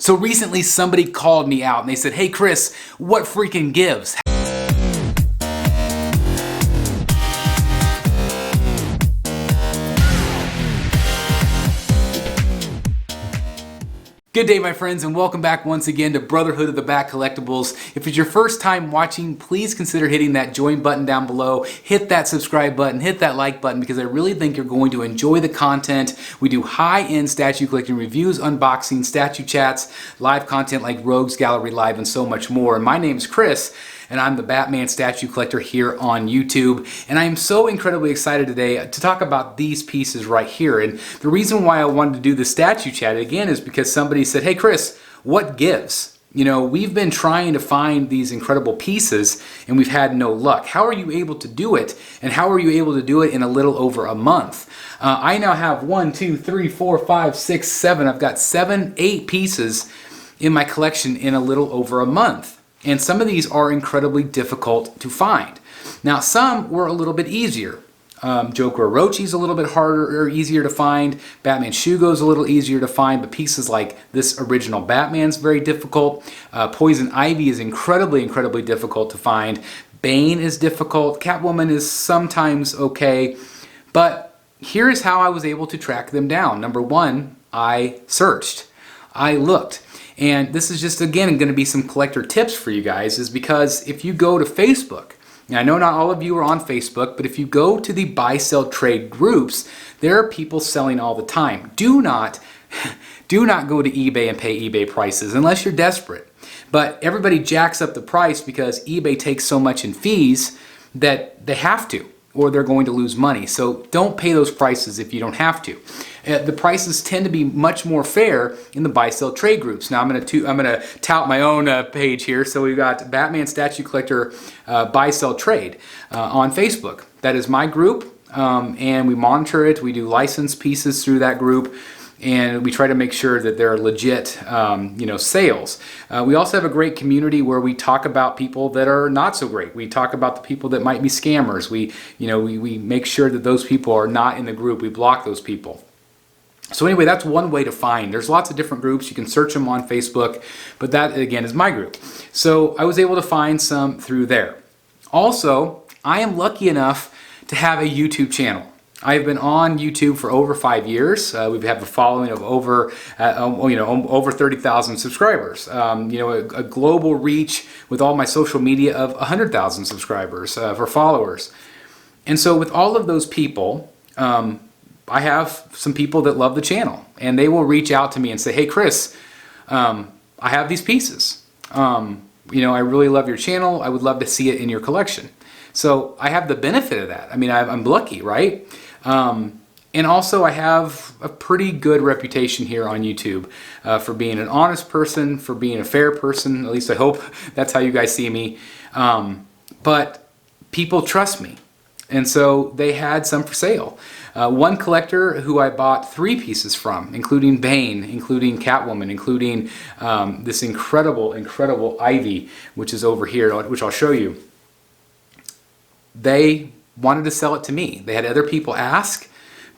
So recently somebody called me out and they said, "Hey Chris, what freaking gives?" Good day, my friends, and welcome back once again to Brotherhood of the Bat Collectibles. If it's your first time watching, please consider hitting that join button down below, hit that subscribe button, hit that like button, because I really think you're going to enjoy the content. We do high-end statue collecting reviews, unboxing, statue chats, live content like Rogues Gallery Live, and so much more. And my name is Chris, and I'm the Batman statue collector here on YouTube. And I am so incredibly excited today to talk about these pieces right here. And the reason why I wanted to do the statue chat again is because somebody said, "Hey Chris, what gives?" You know, we've been trying to find these incredible pieces and we've had no luck. How are you able to do it? And how are you able to do it in a little over a month? I now have 1, 2, 3, 4, 5, 6, 7. I've got 7, 8 pieces in my collection in a little over a month. And some of these are incredibly difficult to find. Now, some were a little bit easier. Joker Orochi's a little bit harder or easier to find. Batman Shugo's a little easier to find, but pieces like this original Batman's very difficult. Poison Ivy is incredibly difficult to find. Bane is difficult. Catwoman is sometimes okay. But here's how I was able to track them down. Number one, I searched. I looked. And this is just, again, going to be some collector tips for you guys, is because if you go to Facebook, and I know not all of you are on Facebook, but if you go to the buy, sell, trade groups, there are people selling all the time. Do not go to eBay and pay eBay prices unless you're desperate. But everybody jacks up the price because eBay takes so much in fees that they have to, or they're going to lose money. So don't pay those prices if you don't have to. The prices tend to be much more fair in the buy, sell, trade groups. Now I'm going to tout my own page here. So we've got Batman Statue Collector Buy, Sell, Trade on Facebook. That is my group, and we monitor it. We do licensed pieces through that group, and we try to make sure that they're legit, sales. We also have a great community where we talk about people that are not so great. We talk about the people that might be scammers. We make sure that those people are not in the group. We block those people. So anyway, that's one way to find. There's lots of different groups. You can search them on Facebook, but that, again, is my group. So I was able to find some through there. Also, I am lucky enough to have a YouTube channel. I've been on YouTube for over 5 years. We have a following of over 30,000 subscribers. A global reach with all my social media of 100,000 subscribers for followers. And so with all of those people, I have some people that love the channel, and they will reach out to me and say, "Hey Chris, I have these pieces. I really love your channel. I would love to see it in your collection." So I have the benefit of that. I mean, I'm lucky, right? And also I have a pretty good reputation here on YouTube for being an honest person, for being a fair person. At least I hope that's how you guys see me. But people trust me. And so they had some for sale. One collector who I bought 3 pieces from, including Bane, including Catwoman, including this incredible Ivy, which is over here, which I'll show you. They wanted to sell it to me. They had other people ask,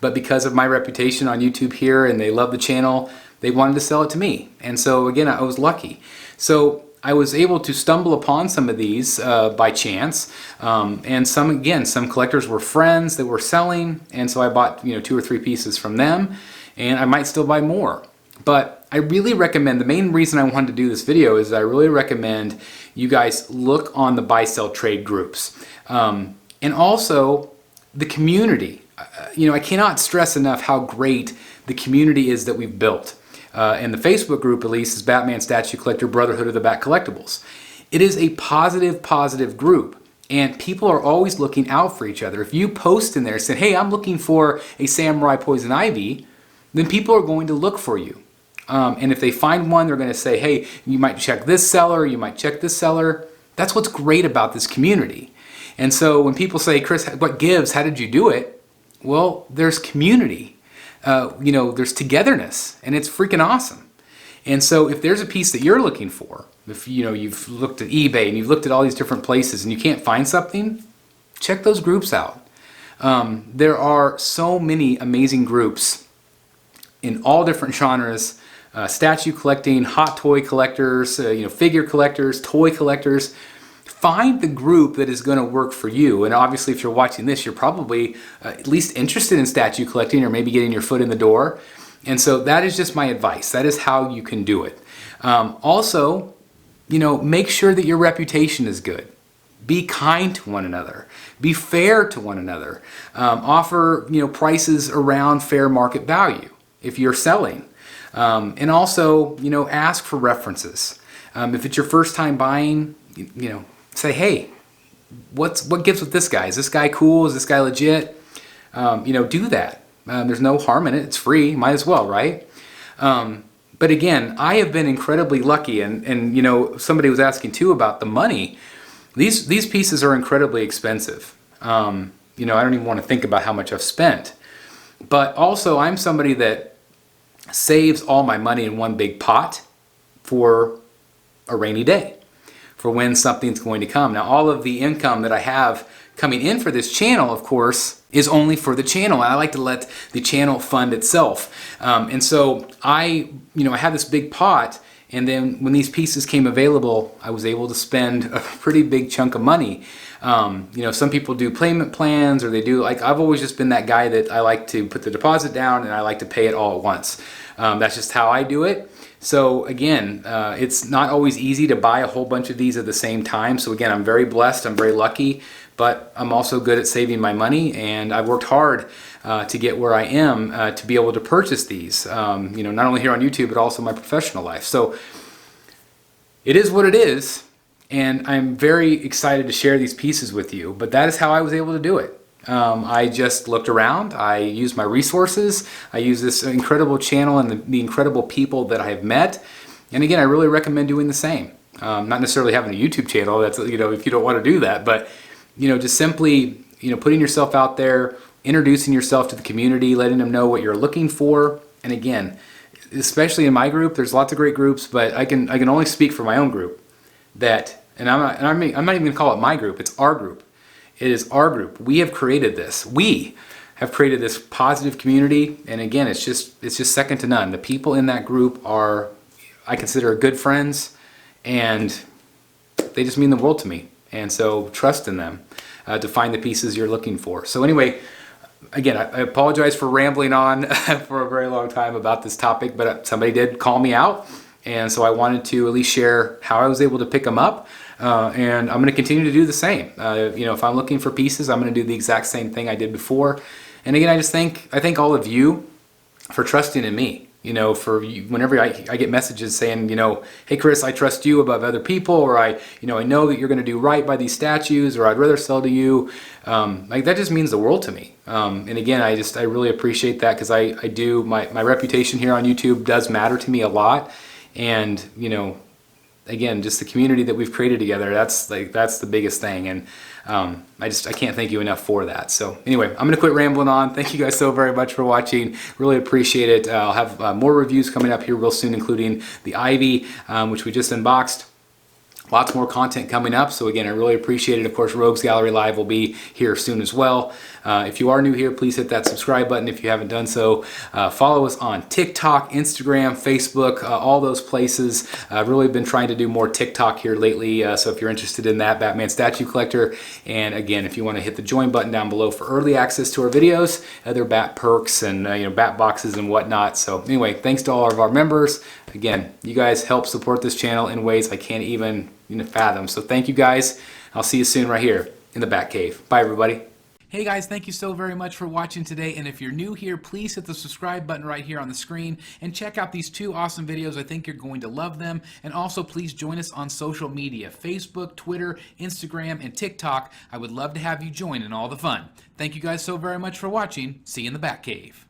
but because of my reputation on YouTube here and they love the channel, they wanted to sell it to me. And so again, I was lucky. So I was able to stumble upon some of these by chance, and some collectors were friends that were selling, and so I bought 2 or 3 pieces from them, and I might still buy more. But I really recommend, the main reason I wanted to do this video is I really recommend you guys look on the buy, sell, trade groups, and also the community. I cannot stress enough how great the community is that we've built. And the Facebook group, at least, is Batman Statue Collector Brotherhood of the Bat Collectibles. It is a positive group, and people are always looking out for each other. If you post in there saying, "Hey, I'm looking for a Samurai Poison Ivy," then people are going to look for you. And if they find one, they're going to say, "Hey, you might check this seller, you might check this seller." That's what's great about this community. And so when people say, "Chris, what gives? How did you do it?" Well, there's community. There's togetherness, and it's freaking awesome. And so if there's a piece that you're looking for, if you've looked at eBay and you've looked at all these different places and you can't find something, check those groups out. There are so many amazing groups in all different genres, statue collecting, hot toy collectors, figure collectors, toy collectors. Find the group that is going to work for you. And obviously, if you're watching this, you're probably at least interested in statue collecting or maybe getting your foot in the door. And so that is just my advice. That is how you can do it. Also, make sure that your reputation is good. Be kind to one another. Be fair to one another. Offer, prices around fair market value if you're selling. And also, ask for references. If it's your first time buying, say, hey, what gives with this guy? Is this guy cool? Is this guy legit? Do that. There's no harm in it. It's free. Might as well, right? But again, I have been incredibly lucky, and somebody was asking too about the money. These pieces are incredibly expensive. I don't even want to think about how much I've spent. But also, I'm somebody that saves all my money in one big pot for a rainy day, for when something's going to come. Now, all of the income that I have coming in for this channel, of course, is only for the channel. And I like to let the channel fund itself. And so I had this big pot, and then when these pieces came available, I was able to spend a pretty big chunk of money. Some people do payment plans, or they do, I've always just been that guy that I like to put the deposit down and I like to pay it all at once. That's just how I do it. So again, it's not always easy to buy a whole bunch of these at the same time. So again, I'm very blessed, I'm very lucky, but I'm also good at saving my money, and I've worked hard to get where I am to be able to purchase these, not only here on YouTube, but also my professional life. So it is what it is, and I'm very excited to share these pieces with you, but that is how I was able to do it. I just looked around, I used my resources, I used this incredible channel and the incredible people that I have met, and again, I really recommend doing the same. Not necessarily having a YouTube channel, that's, if you don't want to do that, but just simply, putting yourself out there, introducing yourself to the community, letting them know what you're looking for. And again, especially in my group, there's lots of great groups, but I can only speak for my own group. I'm not even going to call it my group, it's our group. It is our group. We have created this. We have created this positive community, and again, it's just second to none. The people in that group are, I consider, good friends, and they just mean the world to me. And so trust in them to find the pieces you're looking for. So anyway, again, I apologize for rambling on for a very long time about this topic, but somebody did call me out, and so I wanted to at least share how I was able to pick them up. And I'm going to continue to do the same. If I'm looking for pieces, I'm going to do the exact same thing I did before. And again, I thank all of you for trusting in me. Whenever I get messages saying, hey Chris, I trust you above other people, or I know that you're going to do right by these statues, or I'd rather sell to you. That just means the world to me. And again, I really appreciate that, because I do, my reputation here on YouTube does matter to me a lot. And, again, just the community that we've created together, that's the biggest thing. And I can't thank you enough for that. So anyway, I'm going to quit rambling on. Thank you guys so very much for watching. Really appreciate it. I'll have more reviews coming up here real soon, including the Ivy, which we just unboxed. Lots more content coming up. So again, I really appreciate it. Of course, Rogues Gallery Live will be here soon as well. If you are new here, please hit that subscribe button if you haven't done so. Follow us on TikTok, Instagram, Facebook, all those places. I've really been trying to do more TikTok here lately. So if you're interested in that, Batman Statue Collector. And again, if you want to hit the join button down below for early access to our videos, other Bat perks and Bat boxes and whatnot. So anyway, thanks to all of our members. Again, you guys help support this channel in ways I can't even fathom. So thank you guys. I'll see you soon right here in the Bat Cave. Bye everybody. Hey guys, thank you so very much for watching today, and if you're new here, please hit the subscribe button right here on the screen and check out these two awesome videos. I think you're going to love them. And also please join us on social media, Facebook, Twitter, Instagram, and TikTok. I would love to have you join in all the fun. Thank you guys so very much for watching. See you in the Bat Cave.